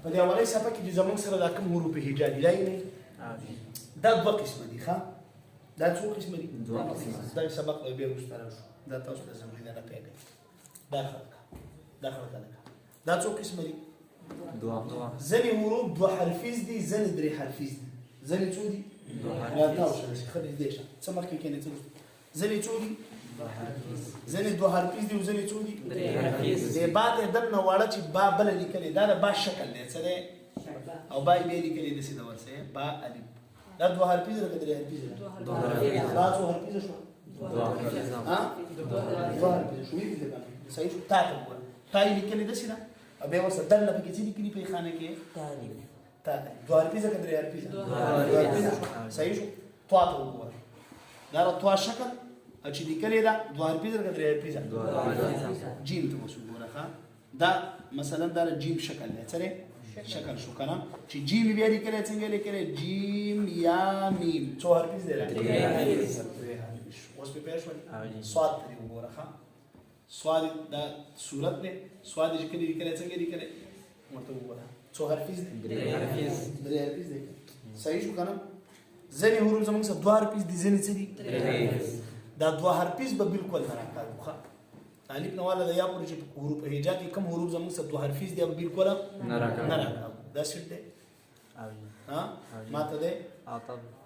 په دې اولای صفحه کې چې زموږ سره دا کوم حروف هجائي دی نه دا دوه قسم دي ښا دا څو قسم دي دا سبق به وروسته راځو دا تاسو ته ضروري ده نه پیګه دا خلک دا څو قسم دي دوه ځنې حروف دوه حرفیز دي ځنې درې حرفیز دي ځنې څو دي یا تاسو چې خلک دې شه څه مخکې کې نه څه ځنې څو دي ځنې دوه حرفیز دي او ځنې څو دي درې حرفیز دې بعد دنه واړه چې با بل لیکلې دا د با شکل دی څه دی او با یې لیکلې د سیده ورسه با الف دا دوه حرفیز او درې حرفیز دوه حرفیز دا څو حرفیز شو دوه حرفیز ها دوه حرفیز شو یې دې صحیح شو تا ته وګوره تا یې لیکلې د سیده او به ورسره دنه په کې چې لیکلې په خانه کې تا دوه حرفیز او درې حرفیز صحیح شو تو ته وګوره دا تو شکل او چې لیکلې دا دوه حرفیز او درې حرفیز جیم ته وګوره ښا دا مثلا دا جیم شکل دی سره شکل شو کنه چې جیم بیا لیکل څنګه لیکل جیم یا میم څو حرف دي اوس په پېښ باندې سواد دی وګوره ښا سواد دا صورت دی سواد چې کله لیکل څنګه لیکل ورته وګوره څو حرف دي درې حرف دي صحیح شو کنه ځنې حروف زموږ سره دوه حرف دي ځنې څه دي دا دوه حرف به بالکل نه راکاږي ښا الف نواله د یا پورې چې حروف هجا کې کم حروف زموږ سره دوه حرفیز دي بالکل نه راکاږي دا څه دی ها ماته ده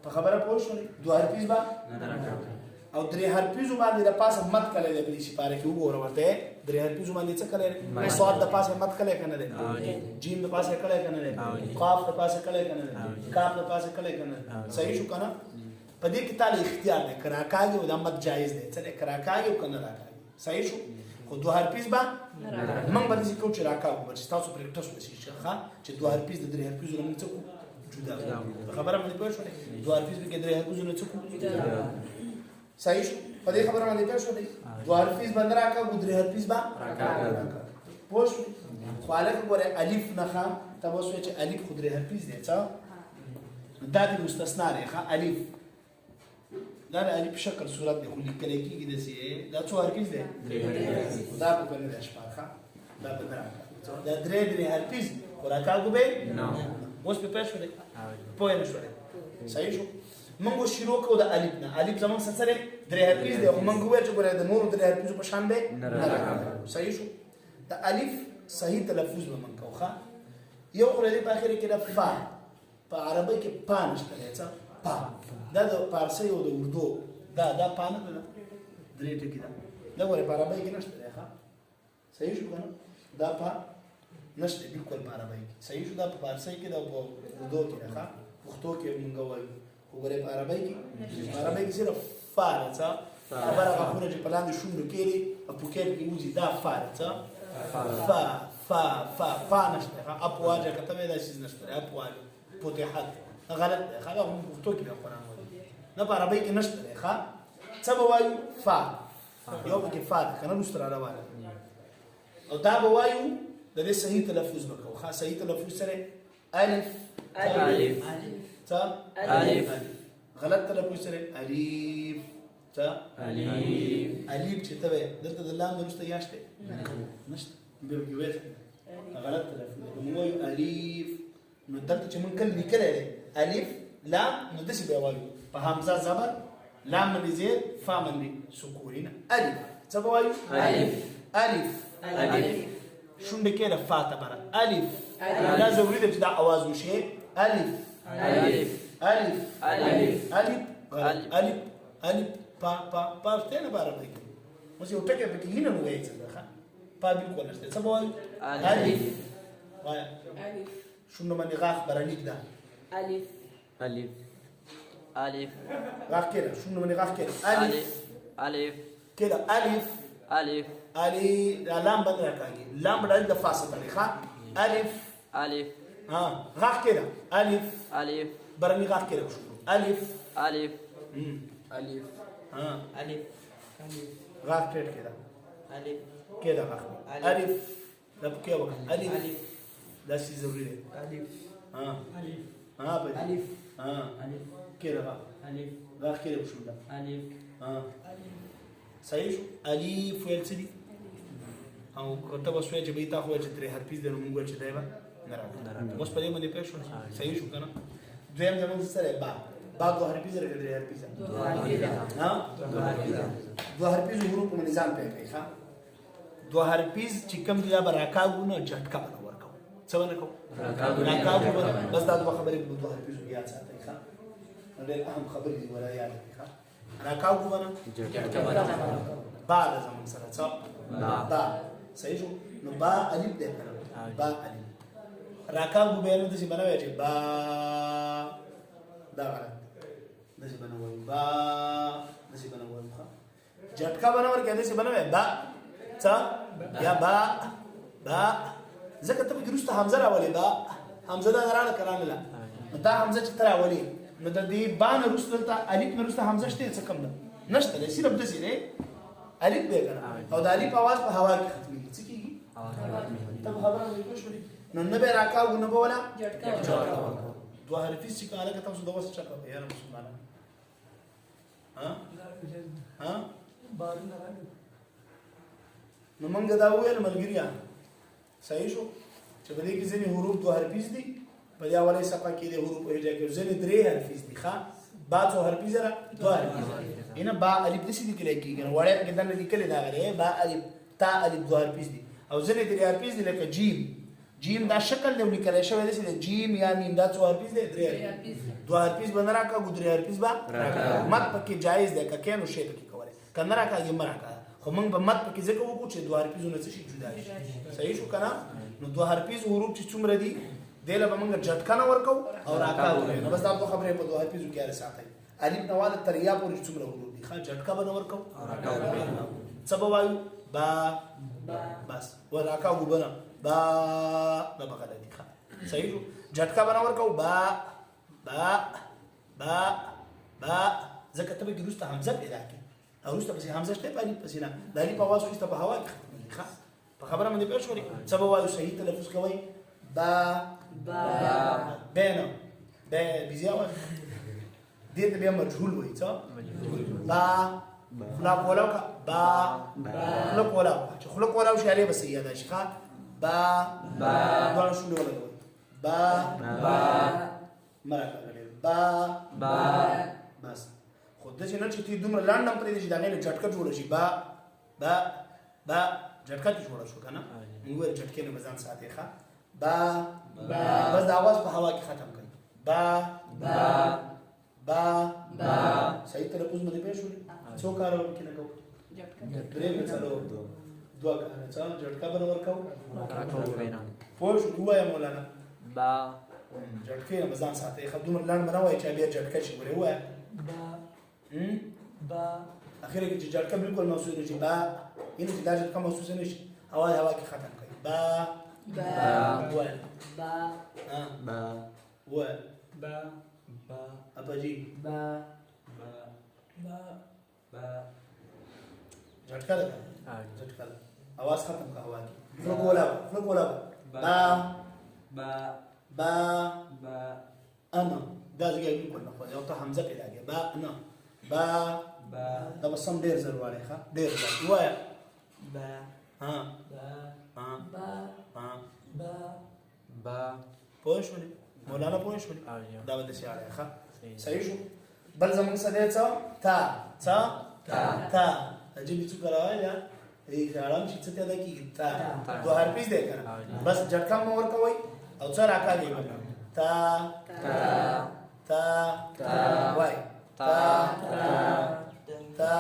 په خبره پوه شو دوه حرفیز با نه راکاږي او درې حرفیز باندې د پاسه مت کله د دې سپاره کې وګوره ورته درې حرفیز باندې څه کله صاد د پاسه مت کله کنه ده جیم د پاسه کله کنه ده قاف د پاسه کله کنه ده کاف د پاسه کله کنه صحیح شو کنه په دې کې تعالی اختیار نه کراکاږي او د مت جایز دی چې کراکاږي او کنه راکاږي صحیح شو خو دوه حرفیز با من باندې کوم چې راکاږي چې تاسو پریکټس وشي ښه چې دوه حرفیز د درې حرفیز له موږ څخه جدا خبره باندې پوه شو دوه حرفیز به کې درې حرفیز نه څخه جدا صحیح شو په دې خبره باندې پوه شو دوه حرفیز باندې راکاږي درې حرفیز با راکاږي پوه شو خو الف ګوره الف نه ښه تاسو چې الف خو درې حرفیز دي څه دا د مستثنا دی ښه الف دا د الف شکل صورت دی خو لیکل کېږي د سي دا څو حرفیز دي دا په بل د شپارخه دا په دراکه دا درې حرفیز ورکاږي به نه اوس په پښه دی په نه شو صحیح شو موږ شروع کوو د الف نه الف زموږ سره درې حرفیز دي خو موږ وایو چې ګوره د نور درې حرفیز په شان به نه راکاږي صحیح شو د الف صحیح تلفظ به موږ کوو یو خو دې په اخر کې د فا په عربی کې پا نشته څه پا دا د فارسی او د اردو دا پا نه ده درې ټکي ده دا ګوره په عربی کې نشته ښه صحیح شو کنه دا پا نشته بالکل په عربی کې صحیح شو دا په فارسی کې دا په اردو کې ده ښه پښتو کې موږ وایو وګوره په عربی کې صرف فا څه خبره غوښنه چې په لاندې شوند کې او په کې کې موزي دا فا څه فا نشته اپواجه کته دا شي نشته اپواجه فتحت غلط ده هغه هم پښتو کې قرآن وایي نه په عربی کې نشته ښه څه به وایو فا یو کې فا کنه مستر روانه او دا به وایو د دې صحیح تلفظ وکړو ښه صحیح تلفظ سره الف څه الف غلط تلفظ سره الف څه الف چې ته دلته د لام درسته یاشته نشته به وایي غلط تلفظ موږ الف نو دلته چې مونږ کله لیکل دی الف لام نو دسی به وایو په حمزه زبر لام باندې زیر فا باندې سکون الف څه به وایو الف شونډه کې د فا ته بره الف دا ضروري ده چې دا आवाज وشي الف پا ته نه باره دی اوس یو ټکی په کې نه وایي څه ده پا بالکل نشته څه به وایو الف شنو باندې غاخ برانیک ده الف غاخ كده شنو باندې غاخ كده الف كده الف لام باندې راکاږي لام باندې د فاصله طریقه الف ها غاخ كده الف برانیک غاخ كده الف ها غاخ كده كده غاخ الف ده بكيه الف ده شيء ضروري ده الف بدي الف كده بقى غير كده بشو ده الف صحيح شو الف ويل سدي او كتب شويه چې به تا خو چې درې حرفیز د موږ چې دی نه راکړه اوس په دې باندې پېښ شو صحیح شو کنه دویم زموږ سره با دوه حرفي سره کې درې حرفي سره ها دوه حرفي حروف په نظام په کې ښا دوه حرفي چې کوم دی به راکاګونه جټکا به ورکو څه ونه کو راکاګو بس دا دوه خبرې په دوه حرفي یاد ساتي ښا ډېر اهم خبرې دی ولا یاد ښا راکاګو ونه جټکا با د زموږ سره څه با صحیح شو نو با الف دې کنه با الف راکاګو به نو د څه بنوي چې با دا غلط د څه بنوي با د څه بنوي جټکا بنور کې د څه بنوي با څه یا با زکه ته درسته حمزه راولې با حمزه دا غرانه کرانه لا دا حمزه چې تر راولې نو د دې با نه رسته ته الف نه رسته حمزه شته څه کم نه نشته صرف د څه نه الف دی کنه او د الف आवाज په هوا کې ختمي څه کیږي ته خبره مې کوشش نو نه به راکاو نه بولا دوه حرفي چې کاله که تاسو دا وسه چکه یار مسلمان ها بارن راغلی نو موږ دا ویل ملګریا صحیح شو چې په دې کې ځینې حروف دوه حرفي دي په دې اولې صفحه کې د حروف هجا کې ځینې درې حرفي دي ښا با څو حرفي سره دوه حرفي اینه با الف د سې دي کې لګي کنه وړه کې دنه لیکل دا غره با الف تا الف دوه حرفي دي او ځینې درې حرفي دي لکه جیم دا شکل دی لیکل شوی دی چې جیم یا میم دا څو حرفي دي درې حرفي دوه حرفي بنه راکا ګدري حرفي با مت پکې جایز ده که کینو شی پکې کوله کنه راکا یې مرکا خو موږ په مت پکې ځکه وکړو چې دوه حرفي زونه څه شي جدا شي صحیح شو کنه نو دوه حرفي حروف چې څومره دي دله به موږ جټکا نه ورکو او راکا ورکو نو بس دا دوه خبرې په دوه حرفي کې لري ساتي الف نواله تریا پورې څومره حروف دي ښا جټکا به نه ورکو او راکا ورکو څه به وایو با بس وراکا وګبره با بغل دي ښا صحیح شو جټکا به نه ورکو با ځکه ته به درسته حمزه پیدا کړې او روسته پسې حمزه شته په الف پسې نه د الف आवाज خو په هوا کې ختمي ښه په خبره باندې پېښ شولې څه به وایو صحیح تلفظ کوي با بینه به بيزي اول دې ته بیا مجهول وایي څه با خلق ولاو با خلق ولاو چې خلق ولاو شي عليه بس یاد شي ښه با دا شو له ولا با مرکه با بس خود دې نه چې تی دومره لاندې پرې دې دا نه جټکا جوړ شي با جټکا جوړ شو کنه موږ جټکې نه مزان ساتي ښه با بس د आवाज په هوا کې ختم کړي با صحیح تلفظ مې پېښ شو څو کارو کې نه کو جټکا درې مې څلو دوه کار څه جټکا برابر کو پوه شو وایا مولانا با جټکې نه مزان ساتي ښه دومره لاندې نه وای چې بیا جټکا شي ورې وایا با اخیره کې چې جټکا بالکل محسوس نه شي با یعنی چې دا جټکا محسوس نه شي هوا کې ختم کړي با apa ji झटका लगा झटका आवाज खत्म का हवा की फ्लो बोला ba ana da zai yi kun fa yau ta hamza ke lage ba ana ba da basam der zarwale kha der zarwaya ba پوه شولې مولانا پوه شولې دا ولې شي علي ښه صحیح شو بل زمون څه دی څه تا عجیب څه کراوه یا ای خیالم چې څه ته دا کی تا دوه حرف دې کنه بس جټکا مو ورکوي او څه راکاږي تا وای تا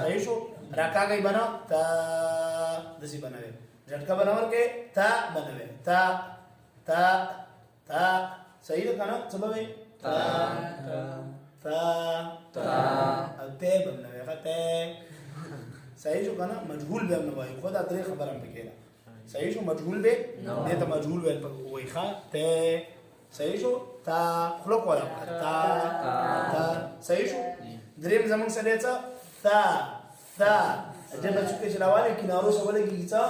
صحیح شو راکاږي بنا تا دسی بنوي झटका बनावर के था बनवे था सही है ना सब में था ते बनवे खते सही जो ना मजहूल बे ना भाई खुदा तेरे खबर हम केला सही जो मजहूल बे ये तो मजहूल बे वही खा ते सही जो था खलक वाला था सही जो ड्रीम जमन सडेचा था जब चुके चलावाले किनारों से बोले कि सा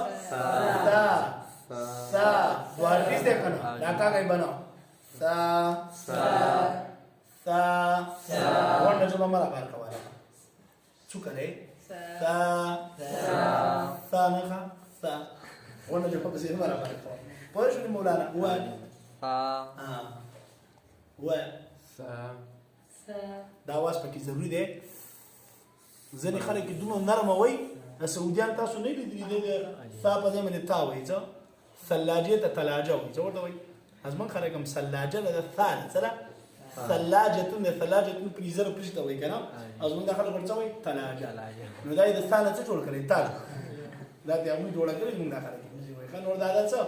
दो हरफ देखना राका गई बना सा वन जब हमारा बार का वाला चुका रे सा ना खा सा वन जब बस हमारा बार का پوه شو مولانا ووايه فا ووايه سا دا اواز پکې ضروري دی ځینې خلک یې دومره نرمه وایي د سعودیان تاسو نه لیدلي دی د تا په ځای باندې تا وایي څه ثلاجې ته تلاجه وایي څه ورته وایي زموږ خلک هم ثلاجه ده د ثا ده څه ده ثلاجتون د ثلاجتون پریزر پریش ته وایي که نه او زموږ دا خلک ورته څه وایي تلاجه نو دا یې د ثا نه څه جوړ کړی تاج دا د هغوی جوړه کړې زموږ دا خلک ښه نور دا ده څه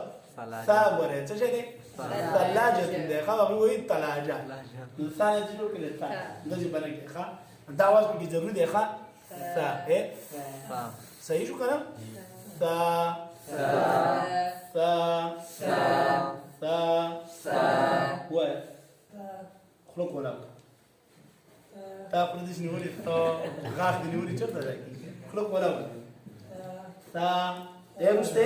ثا ګورې څه شی دی ثلاجتون دی ښه هغوی وایي تلاجه نو ثا نه څه جوړ کړی تا داسې بنه کړي ښه دا اواز پکې ضروري دی ښه ثا صحیح شو که نه ثا وایه خوله کولاو تا خوله داسې نیولې غاښ دې نیولې چېرته ځای کې خوله کولاو ثا وروسته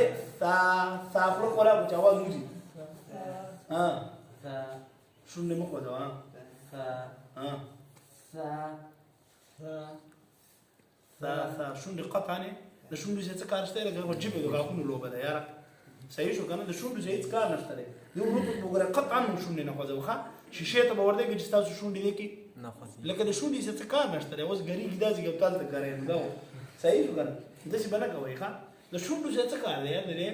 ثا خوله کولاو چې اواز وځي شونډې مه خوځوه ثا شونډې قطعا نه د شونډو څه کار شته لکه جبې د غاښونو لوبه ده یاره صحیح شو که نه د شونډو څه هېڅ کار نشته دی د وروسته وګوره قطعا موږ شونډې نه خوځوو ښه شیشې ته به ورته چې ستاسو شونډې دی کې لکه د شونډې څه کار نشته دی اوس ګریږي داسې یو تال ته ګرېږي دا صحیح شو که نه داسې به نه کوئ ښه د شونډو څه کار دی یار دی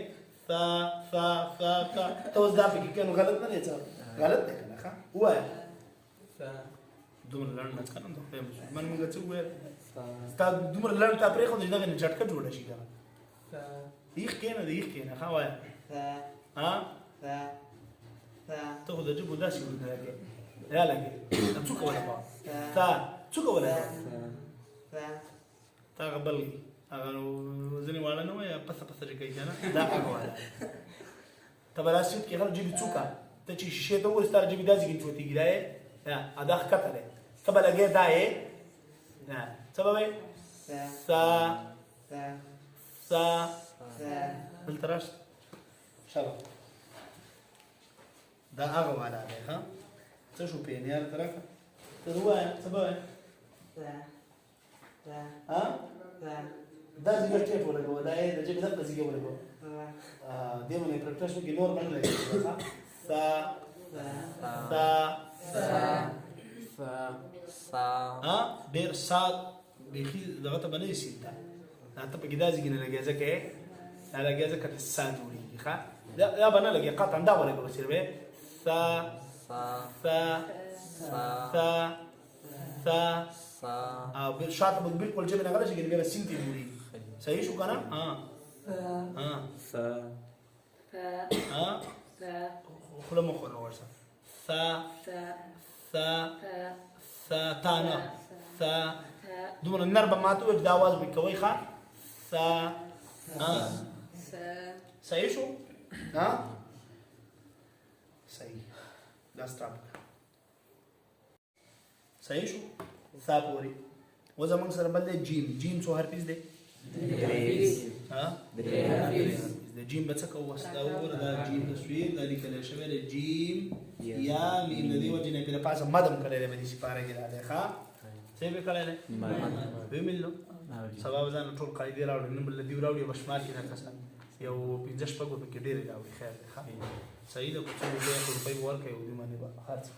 ته اوس دا پکې کوې نو غلط نه دی څه غلط دی که نه ښه ووایه دومره لنډ نه که نه د خدای مسلمان مونږ څه وویل ستا دومره لنډ تا پرېښود چې دغه نه جټکه جوړه شي که نه ایښ کښېنه د ایښ کښېنه ښه وایه ته خو د ژبو داسې ورته لګې یا لګې څوکه ولګوه څوکه ولګوه تا هغه بل هغه ځینې واړه نه وایي پسه پسه چې کوي که نه دا هغه واله ته به دا سیټ کې هغه ژبې څوکه ته چې شیشې ته وګورې ستا ژبې داسې ګنچوتېږي دا یې دا ښکته دی ته به لګې دا یې څه به وایې سا دلته راشه شابه دا هغه والا دی ښه څه شو پېنیار ته راکړه ته ووایه څه به وایې دا ځیګر ټیپ ولګوه دا یې د ژبې دغه ځیګر ولګوه دې باندې پرکټس وکړي نور باندې لګېږي ښه ډېر سات بیخي دغه ته به نه یې دا ته پکې دا ځګې نه لګیا ځکه دا لګیا ځکه د سا جوړېږي ښه دا به نه لګي قطعا دا ولګوه صرف شاته به بالکل ژبې نه غلی شي بیا به سین ته جوړېږي صحیح شو که نه خوله مه خوره ورسره تا نه دومره نر به ماته ووایي چې دا اواز به کوئ ښه صحیح شو صحیح دا ستا صحیح شو سا پورې و زموږ سره بل دی جیم څو حرفیز دی د جیم به څه کوو دا وګوره دا جیم تصویر دا لیکلی شوی دی جیم یا میم د دې وجې نه یې د پاسه مدم کړی دی په دې سپاره کې دا دی ښه څه یې پرې کړی دی ومېلو سبا به ځان ټول قاعدې راوړي نن به له دې راوړي به شمار کړي دا کسان یو 15 شپږ به پکې ډېرې راوړي خیر دی ښه صحیح ده که څو روپۍ به ورکوي او دې باندې به هر څه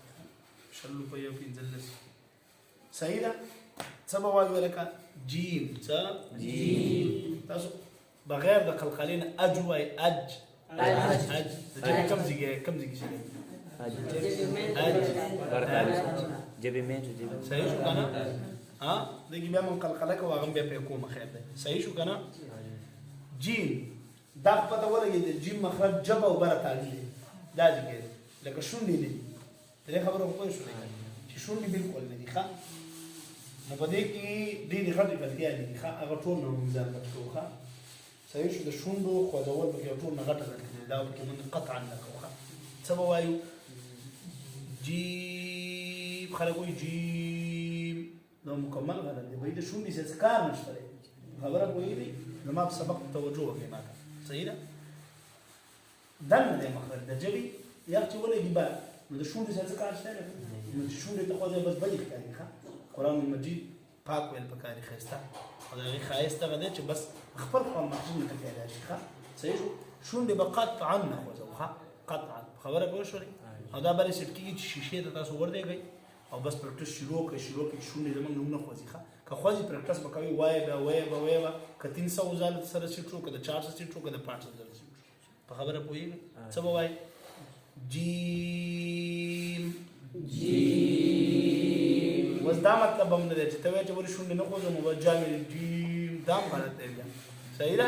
20 روپۍ او 15 صحیح ده څه به وایو لکه جیم څه تاسو بغیر د قلقلې نه اج وایي اج د ژبې کوم ځای شي صحیح شو که نه دې کې بیا موږ قلقله کوو هغه هم بیا پرې کومه خیر دی صحیح شو که نه جیم دا پته ولګېد د جیم مخرج جبه او بره تاږي دی دا ځای دی لکه شونډې نه دي د دې خبره خو پوه شولې چې شونډې بالکل نه دي ښه نو په دې کې ډېرې غټې غلطیانې دي ښه هغه ټول نه موږ ځان پټ کوو ښه صحیح شو د شونډو خوځول پکې ټول نه غټه غلطي دی دا پکې موږ قطعا نه کوو ښه څه به وایو جیم خلک وایي جیم دا مکمل غلط دی بهی د شونډې څه کار نشته دی خبره پوهېږئ زما په سبق توجه وکړئ ما ته صحیح ده دننه دی مخرج د ژبې یخ چې ولګي بار نو د شونډې څه کار شته نو چې شونډې ته خوځوي بس بدې ښکاري ښه قرآن مجید پاک ویل پکار دی ښایسته او د هغې ښایست هغه دی چې بس خپل خوا مخزون نه ټکی راشي ښه صحیح شو شونډې به قطعا نه خوځوه قطعا خبره پوه شولې او دا بلې سیټ کېږي چې شیشې ته تاسو وردېږئ او بس پریکټس شروع کړئ شونډې زموږ نه خوځي ښه که خوځي پریکټس به کوئ وایه به که 300 ځله سره سیټ شو که د 400 سیټ شو که د 500 ځله سیټ شو په خبره پوهېږئ څه به وایي جیم اوس دا مطلب هم نه دی چې ته وایې چې ولې شونډې نه خوځوم به جامې جیم دا هم غلط دی بیا صحیح ده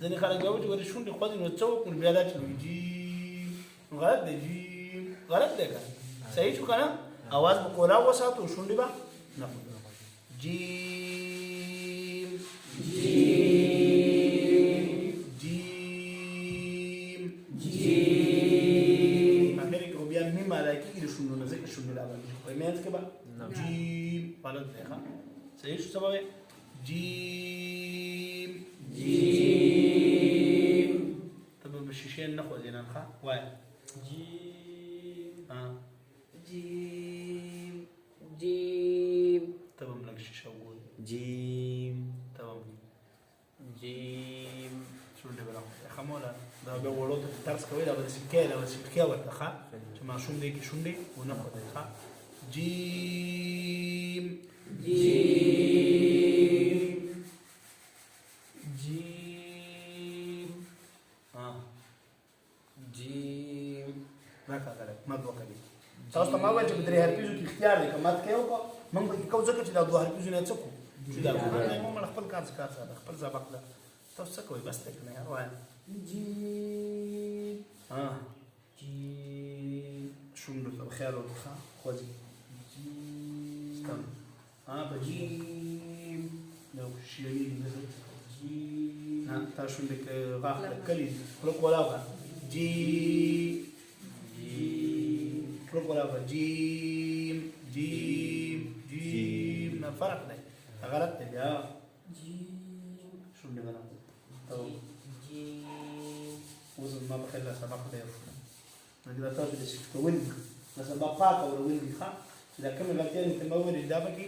ځینې خلک بیا وایي چې ولې شونډې خوځي نو څه وکړو بیا دا چې جیم غلط دی جیم غلط دی که صحیح شو که نه आवाज به کولاو وساتو شونډې به نه خوځوو جیم اخر کې بیا میم ادا کېږي د شونډو نه ځکه شونډې راغلي په منځ کې به جیم غلط دی ښه صحیح شو څه به وایې جیم ته به شیشې نه خوځې نن ښه وایه جیم ته به هم لږ شیشه وګورې جیم ته به هم جیم شونډې به راخوځې ښه مولا دا بیا وړو ته درس کوئ دا به سیټکۍ ورته ښه چې ماشوم دی کې شونډې ونه خوځوي ښه جیم جیم راکړه غلط مد وکړئ تاسو ته ما وویل چې په 3 حرفیزو کې اختیار دی که مد کوې وکړه موږ پکې کوو ځکه چې دا 2 حرفیزونه یې څه کړو جدا کړو موږ خپل کار ساده خپل سبق ده تاسو څه کوئ بس دی که نه یار وایه شونډو ته خیال وکړه ښه خوځي په جیم یو شیریني تا شونډې غاښ کلي خوله کولاو کړه خوله کولاو کړه جیم نه فرق دی غلط دی بیا شونډې به نه اوس زما په خیال سبق ډېر شو دا تاسو د سیټ کول دا سبق پاک او ورول دي ښه چې دا کومې غلطیانې ته به وویلې دا پکې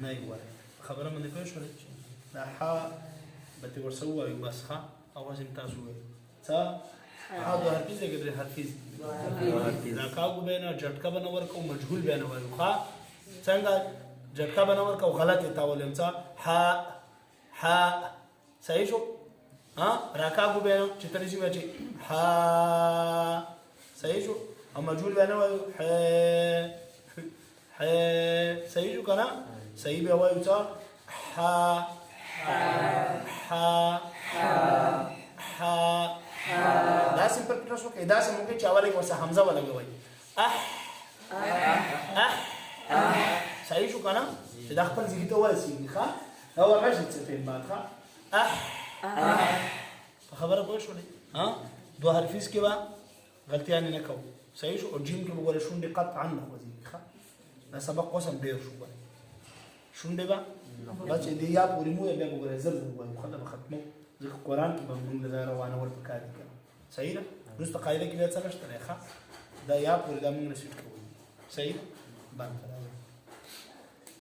نه یې ووایئ خبره باندې پوه شولې دا ح به ترې ورسره ووایو بس ښه اواز یې تاسو ووایئ څه ح 2 حرفیز دی که 3 حرفیز دا کاږو به نه جټکه به نه ورکوو مجهول به نه وایو ښه څنګه جټکه به نه ورکوو غلط یې تاولیم څه ح صحیح شو راکاږو به نه چې ترې شي به چې ح صحیح شو او مجهول به نه وایو صحیح شو که نه صحیح به وایو څه داسې پرکټس وکړئ داسې مو کوئ چې اول یې ورسره حمزه ولګوئ صحیح شو که نه چې دا خپل ذهني ته ورسېږي ښه دا ورغږي څه فعل بعد ښه په خبره پوه شولې 2 حرفیز کې به غلطیانې نه کوو صحیح شو او جیم کې به ګوره شونډې قطعا نه خوځېږي ښه دا سبق اوس هم ډېر شو ګوره شونډې به بس چې دې یا پورې مو بیا به ګوره زر ووایو ښه دا به ختمو ځکه قرآن کې به موږ له دا روانول پکار دي که صحیح ده وروسته قاعده کې بیا څه نشته دی ښه دا یا پورې دا موږ نه سیټ کوو صحیح ده بند کړه